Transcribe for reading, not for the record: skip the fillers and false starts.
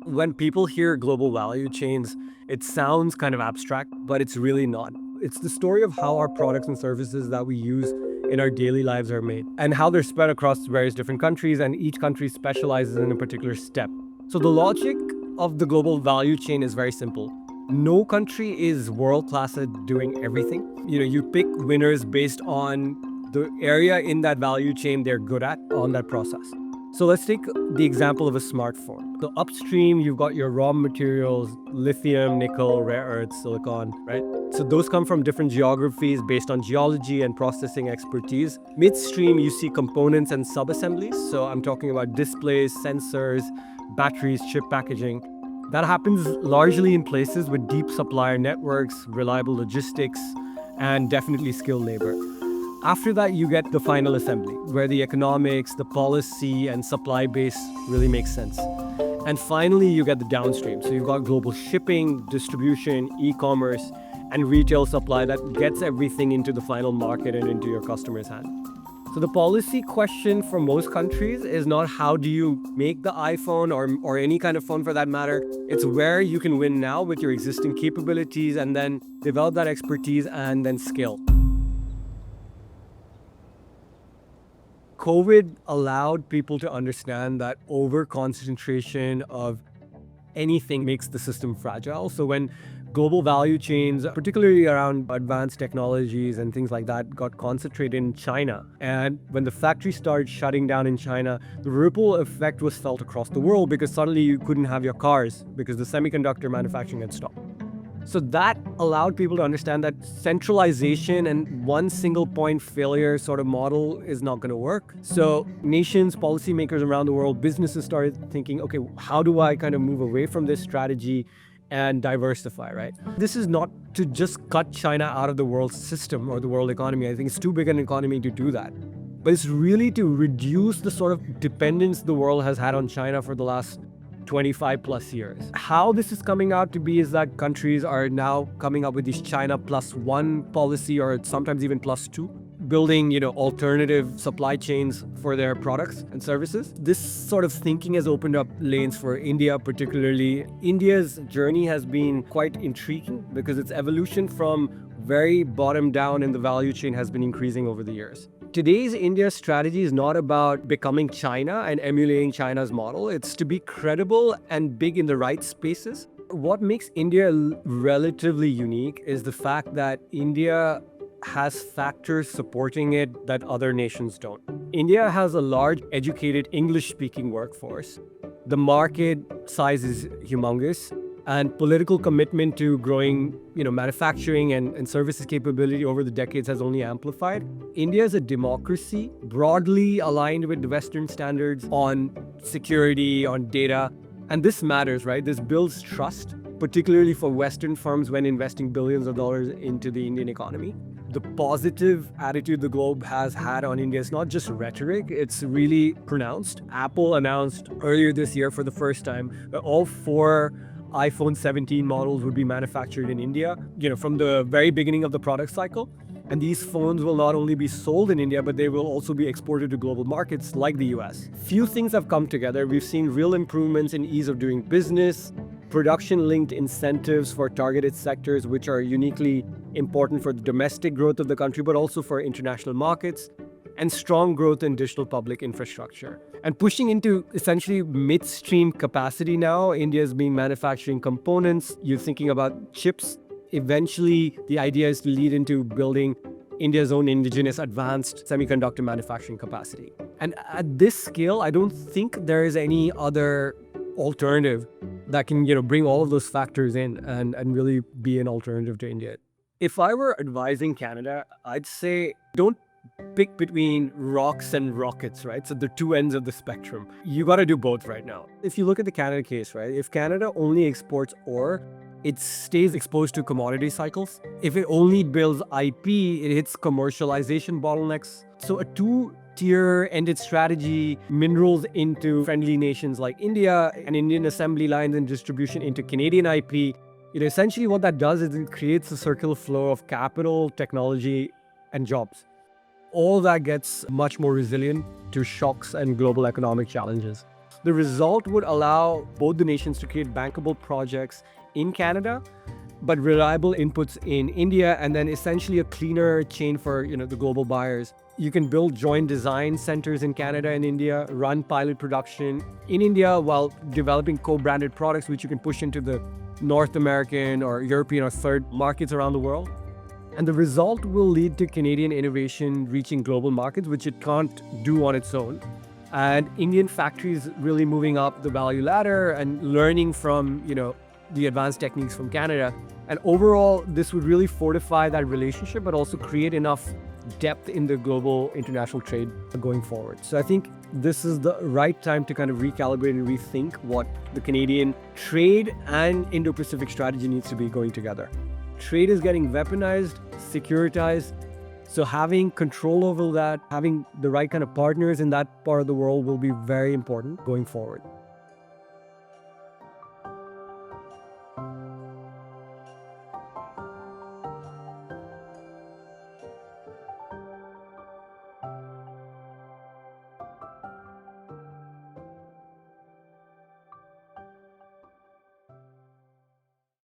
When people hear global value chains, it sounds kind of abstract, but it's really not. It's the story of how our products and services that we use in our daily lives are made and how they're spread across various different countries, and each country specializes in a particular step. So the logic of the global value chain is very simple. No country is world class at doing everything. You pick winners based on the area in that value chain they're good at on that process. So let's take the example of a smartphone. So upstream, you've got your raw materials, lithium, nickel, rare earths, silicon, right? So those come from different geographies based on geology and processing expertise. Midstream, you see components and sub-assemblies. So I'm talking about displays, sensors, batteries, chip packaging. That happens largely in places with deep supplier networks, reliable logistics, and definitely skilled labor. After that, you get the final assembly, where the economics, the policy, and supply base really makes sense. And finally, you get the downstream. So you've got global shipping, distribution, e-commerce, and retail supply that gets everything into the final market and into your customer's hand. So the policy question for most countries is not how do you make the iPhone or any kind of phone for that matter. It's where you can win now with your existing capabilities and then develop that expertise and then scale. COVID allowed people to understand that over-concentration of anything makes the system fragile. So when global value chains, particularly around advanced technologies and things like that, got concentrated in China, and when the factories started shutting down in China, the ripple effect was felt across the world because suddenly you couldn't have your cars because the semiconductor manufacturing had stopped. So that allowed people to understand that centralization and one single point failure sort of model is not going to work. So nations, policymakers around the world, businesses started thinking, okay, how do I kind of move away from this strategy and diversify, right? This is not to just cut China out of the world system or the world economy. I think it's too big an economy to do that. But it's really to reduce the sort of dependence the world has had on China for the last 25 plus years. How this is coming out to be is that countries are now coming up with these China +1 policy, or sometimes even +2, building, alternative supply chains for their products and services. This sort of thinking has opened up lanes for India, particularly. India's journey has been quite intriguing because its evolution from very bottom down in the value chain has been increasing over the years. Today's India strategy is not about becoming China and emulating China's model. It's to be credible and big in the right spaces. What makes India relatively unique is the fact that India has factors supporting it that other nations don't. India has a large, educated, English-speaking workforce. The market size is humongous, and political commitment to growing, manufacturing and services capability over the decades has only amplified. India is a democracy, broadly aligned with the Western standards on security, on data. And this matters, right? This builds trust, particularly for Western firms when investing billions of dollars into the Indian economy. The positive attitude the globe has had on India is not just rhetoric, it's really pronounced. Apple announced earlier this year for the first time that all 4 iPhone 17 models would be manufactured in India, from the very beginning of the product cycle. And these phones will not only be sold in India, but they will also be exported to global markets like the US. Few things have come together. We've seen real improvements in ease of doing business, production-linked incentives for targeted sectors, which are uniquely important for the domestic growth of the country, but also for international markets, and strong growth in digital public infrastructure. And pushing into essentially midstream capacity now, India has been manufacturing components. You're thinking about chips. Eventually, the idea is to lead into building India's own indigenous advanced semiconductor manufacturing capacity. And at this scale, I don't think there is any other alternative that can, bring all of those factors in and really be an alternative to India. If I were advising Canada, I'd say don't pick between rocks and rockets, right? So the two ends of the spectrum. You got to do both right now. If you look at the Canada case, right? If Canada only exports ore, it stays exposed to commodity cycles. If it only builds IP, it hits commercialization bottlenecks. So a two-tier ended strategy, minerals into friendly nations like India, and Indian assembly lines and distribution into Canadian IP. Essentially what that does is it creates a circular flow of capital, technology, and jobs. All that gets much more resilient to shocks and global economic challenges. The result would allow both the nations to create bankable projects in Canada, but reliable inputs in India, and then essentially a cleaner chain for the global buyers. You can build joint design centers in Canada and India, run pilot production in India while developing co-branded products which you can push into the North American or European or third markets around the world. And the result will lead to Canadian innovation reaching global markets, which it can't do on its own. And Indian factories really moving up the value ladder and learning from, the advanced techniques from Canada. And overall, this would really fortify that relationship, but also create enough depth in the global international trade going forward. So I think this is the right time to kind of recalibrate and rethink what the Canadian trade and Indo-Pacific strategy needs to be going together. Trade is getting weaponized, securitized. So having control over that, having the right kind of partners in that part of the world will be very important going forward.